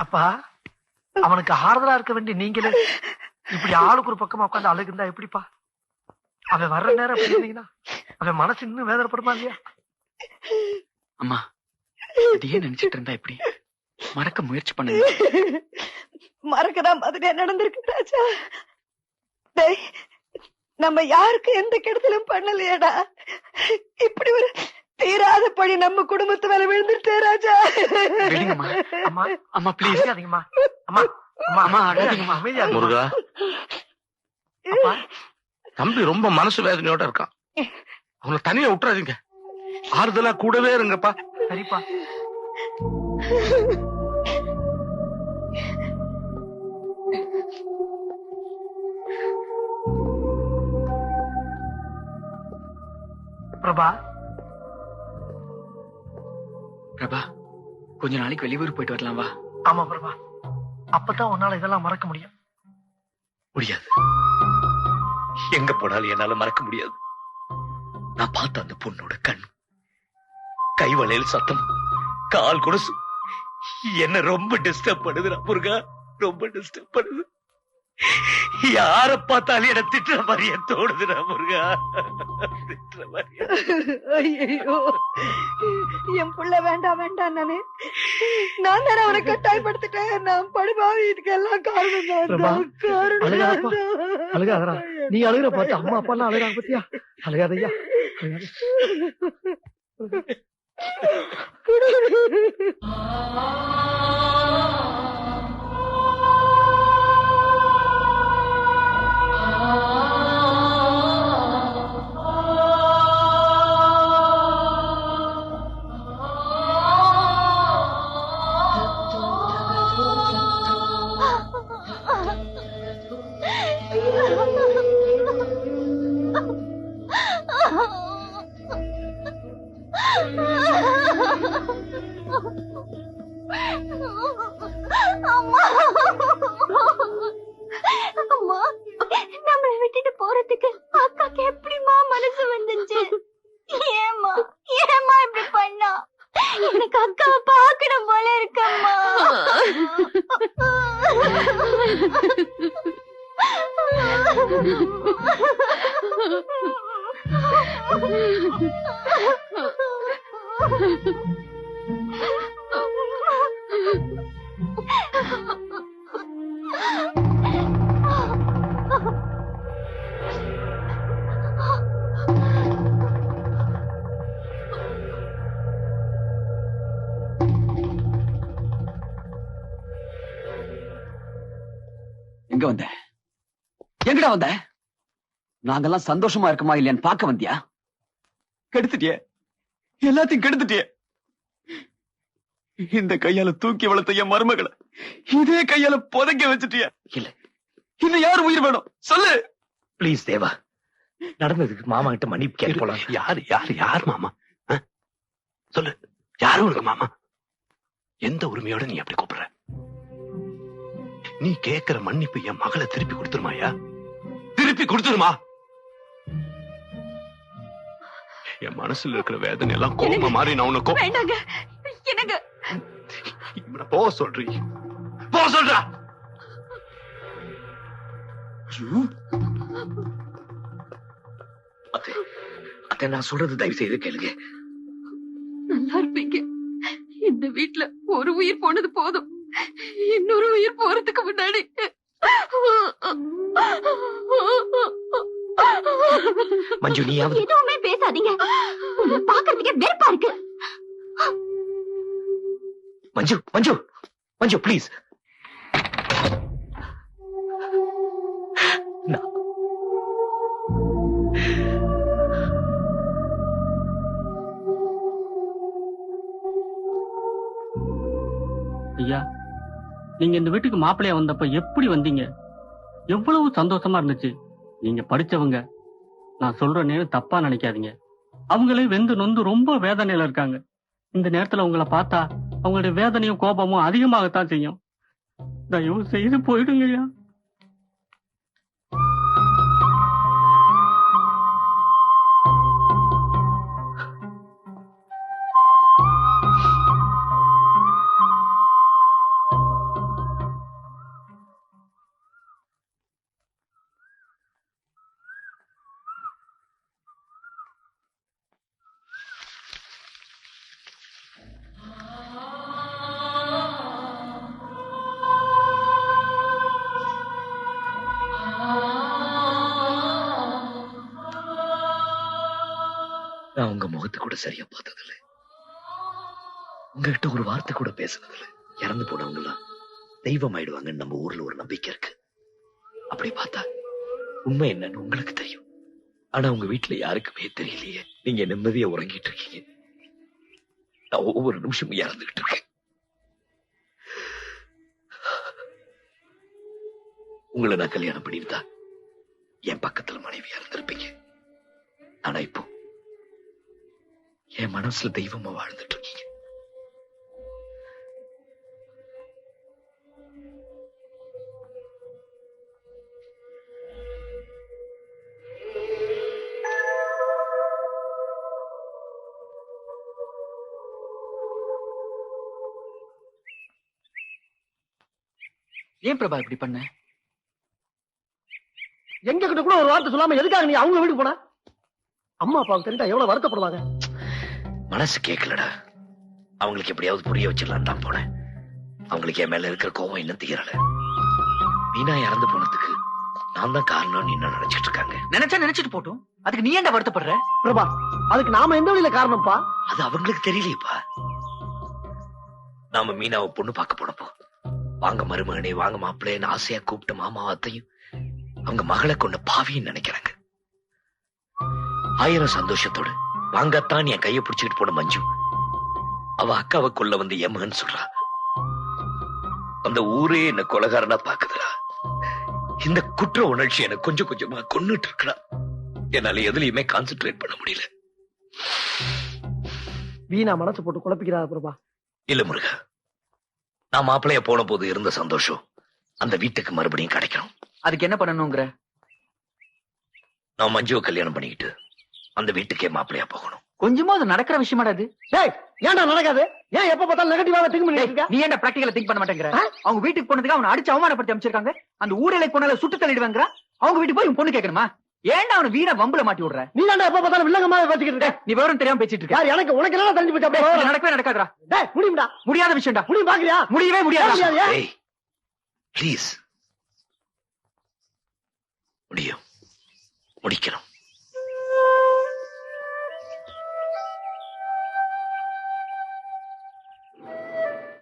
அப்பா, அவனுக்கு ஆறுதலா இருக்க வேண்டிய நீங்களே இப்படி ஆளுக்கு ஒரு பக்கமா உட்காந்து அழுகுந்தா எப்படிப்பா? அவன் வர்ற நேரம் அப்படி இருந்தீங்கன்னா அவன் மனசு இன்னும் வேதனைப்படுமா இல்லையா? அம்மா, அதையே நினைச்சிட்டு இருந்தா எப்படி? மறக்க முயற்சி பண்ணுங்க. மறக்கதான் மாதிரியா நடந்திருக்கு ராஜா. நம்ம யாருக்கு எந்த கெடுதலும் பண்ணலையடா. இப்படி ஒரு தீராத பழி நம்ம குடும்பத்து மேல விழுந்துட்டே ராஜா. அம்மா அம்மா ப்ளீஸ் அம்மா அம்மா அம்மா அழாதீங்கம்மா, அமைதியா முருகா, அப்பா தம்பி ரொம்ப மனசு வேதனையோட இருக்கான். அவனை தனியா விட்டுறாதீங்க, ஆறுதலா கூடவே இருங்கப்பா. சரிப்பா. பிரபா, பிரபா, கொஞ்ச நாளைக்கு வெளியூர் போயிட்டு வரலாம் வா. ஆமா பிரபா, அப்பதான் உன்னால இதெல்லாம் மறக்க முடியும். முடியாது, எங்க போனாலும் என்னால மறக்க முடியாது. நான் பார்த்த அந்த பொண்ணோட கண், கைவளையல் சத்தம், கால் கொலுசு என்ன ரொம்ப டிஸ்டர்ப் பண்ணுதுடா முருகா, ரொம்ப டிஸ்டர்ப் பண்ணுது. யார பார்த்தாலும் என்ன திட்டுற மாதிரியே தோணுதுடா முருகா, திட்டுற மாதிரியே. ஐயோ, என் புள்ள வேண்டாம் வேண்டாம் நானே, நான் தானே அவனை கட்டாயப்படுத்திட்டேன். நான் படுபாவி, இதுக்கெல்லாம் காரணம் தான். அழுகாதரா, நீ அழுகிற பார்த்து அம்மா அப்பா எல்லாம் அழுகாங்க பத்தியா? அழுகாதையா, அம்மா, நம்மளை விட்டுட்டு போறதுக்கு அக்காக்கு எப்படிமா மனசு வந்துச்சு? ஏமா ஏமா இப்படி பண்ணா? எனக்கு அக்காவை பார்க்கணும் போல இருக்கம்மா. எங்க வந்த? எங்கடா வந்த? நாங்கெல்லாம் சந்தோஷமா இருக்கமா இல்லையான்னு பார்க்க வந்தியா? கெடுத்துட்டியே, எல்லாத்தையும் கெடுத்துட்டியே. இந்த கையால தூக்கி வளர்த்த என் மருமகளை இதே கையால புதைக்க வச்சுட்டியா? இல்ல, இன்னும் யார் உயிர் வேணும் சொல்லு. பிளீஸ் தேவா, நடந்ததுக்கு மாமா கிட்ட மன்னிப்பு கேட்டு போலாம். யாரு யாரு யார் மாமா? சொல்லு, யாரும் இருக்கு மாமா? எந்த உரிமையோட நீ அப்படி கூப்பிடுற? நீ கேட்கிற மன்னிப்பு என் மகளை திருப்பி கொடுத்துருமாயா? திருப்பி கொடுத்துருமா? என் மனசுல இருக்கிற வேதனை எல்லாம் கோபமா மாறி நான் உனக்கு வேண்டாங்க, எனக்கு இவனை போக சொல்றீ, போக சொல்றா. அத்தை, நான் சொல்றது தயவு செய்து கேளுங்க. நல்லா இருப்பீங்க. இந்த வீட்டுல ஒரு உயிர் போனது போதும், இன்னொரு உயிர் போறதுக்கு முன்னாடி மஞ்சு, நீ எதுவுமே பேசாதீங்க, பாக்குறதுக்கே வெறுப்பா இருக்கு. மஞ்சு மஞ்சு மஞ்சு பிளீஸ். ஐயா, நீங்க இந்த வீட்டுக்கு மாப்பிள்ளையா வந்தப்ப எப்படி வந்தீங்க? எவ்வளவு சந்தோஷமா இருந்துச்சு. நீங்க படிச்சவங்க, நான் சொல்ற நேரம் தப்பா நினைக்காதீங்க. அவங்களே வெந்து நொந்து ரொம்ப வேதனையில இருக்காங்க. இந்த நேரத்துல உங்களை பார்த்தா அவங்களுடைய வேதனையும் கோபமும் அதிகமாகத்தான் செய்யும். தயவு செய்து போயிடுங்க ஐயா. நான் உங்க முகத்தை கூட சரியா பார்த்ததில்ல, உங்ககிட்ட ஒரு வார்த்தை கூட பேசுனதில்ல. இறந்து போனவங்களாம் தெய்வம் ஆயிடுவாங்கன்னு நம்ம ஊர்ல ஒரு நம்பிக்கை இருக்கு. அப்படி பார்த்தா உண்மை என்னன்னு உங்களுக்கு தெரியும். ஆனா உங்க வீட்டுல யாருக்குமே தெரியலையே. நீங்க நிம்மதியா உறங்கிட்டு இருக்கீங்க. நான் ஒவ்வொரு நிமிஷமும் இறந்துகிட்டு இருக்கேன். உங்களை நான் கல்யாணம் பண்ணியிருந்தா என் பக்கத்துல மனைவியா இருந்திருப்பீங்க. ஆனா இப்போ என் மனசுல தெய்வமா வாழ்ந்துட்டு இருக்கீங்க. ஏன் பிரபா இப்படி பண்ண? எங்க கிட்ட கூட ஒரு வார்த்தை சொல்லாம எதுக்காக நீ அவங்க வீட்டுக்கு போன? அம்மா அப்பாவுக்கு தெரிஞ்சா எவ்வளவு வருத்தப்படுவாங்க. மனசு கேட்கலடா. அவங்களுக்கு எப்படியாவது புரிய வச்சிடலாம் தான் போனேன். அவங்களுக்கு என் மேல இருக்கிற கோவம் இன்னும் தீரல. மீனா இறந்து போனதுக்கு நான் தான் காரணம் என்ன நினைச்சிட்டு இருக்காங்க. நினைச்சிட்டு போட்டும், அதுக்கு நீ ஏன்டா வருத்தப்படுற? பிரபா, அதுக்கு நாம எந்த வழியில காரணம்ப்பா? அது அவங்களுக்கு தெரியலையப்பா. நாம மீனாவை பொண்ணு பார்க்க போனப்போ வாங்க மருமகனே, வாங்க மாப்பிள்ளைன்னு ஆசையா கூப்பிட்ட மாமாவத்தையும் அவங்க மகளை கொண்ட பாவின்னு நினைக்கிறாங்க. 1000 சந்தோஷத்தோடு வாங்கத்தான் என் கையை பிடிச்சிட்டு போன மஞ்சு அவ அக்காவை கொல்ல வந்து எமகன்னு சொல்றா. அந்த ஊரே என்ன கொலைகாரனா பாக்குதுடா. இந்த குற்ற உணர்ச்சி என்ன கொஞ்சம் கொஞ்சமா கொன்னுட்டு இருக்கா. என்னால எதுலயுமே கான்சென்ட்ரேட் பண்ண முடியல. வீணா மனசு போட்டு குழப்பிக்கிறா பிரபா. இல்ல முருகா, நான் மாப்பிள்ளைய போன போது இருந்த சந்தோஷம் அந்த வீட்டுக்கு மறுபடியும் கிடைக்கணும். அதுக்கு என்ன பண்ணணுங்கிற? நான் மஞ்சுவை கல்யாணம் பண்ணிக்கிட்டு அந்த வீட்டுக்கே மாப்பிள்ளையா போகணும். கொஞ்சமா அது நடக்கிற விஷயமாடா அது? ஏன்டா நடக்காது? ஏன் எப்ப பார்த்தாலும் நெகட்டிவாக திங்க் பண்ணிட்டு இருக்க? நீ ஏன்டா பிராக்டிகலா திங்க் பண்ண மாட்டேங்கிற? அவங்க வீட்டுக்கு போனதுக்கு அவனை அடிச்சு அவமானப்படுத்தி அமைச்சிருக்காங்க. அந்த ஊரில் போனால சுட்டு தள்ளிடுவாங்க. அவங்க வீட்டுக்கு போய் பொண்ணு கேட்கணுமா? ஏன்டா அவனை வீணா வம்புல மாட்டி விடுற? நீ ஏன்டா எப்ப பார்த்தாலும் வில்லங்கமா பேசிக்கிட்டு இருக்க? நீ விவரம் தெரியாம பேசிட்டு இருக்க. யார் எனக்கு உனக்கு எல்லாம் தெரிஞ்சு போச்சு. அப்படியே நடக்கவே நடக்காதா? முடியும்டா. முடியாத விஷயம்டா. முடியும் பாக்குறியா? முடியவே முடியாது. ப்ளீஸ் முடியும், முடிக்கணும்.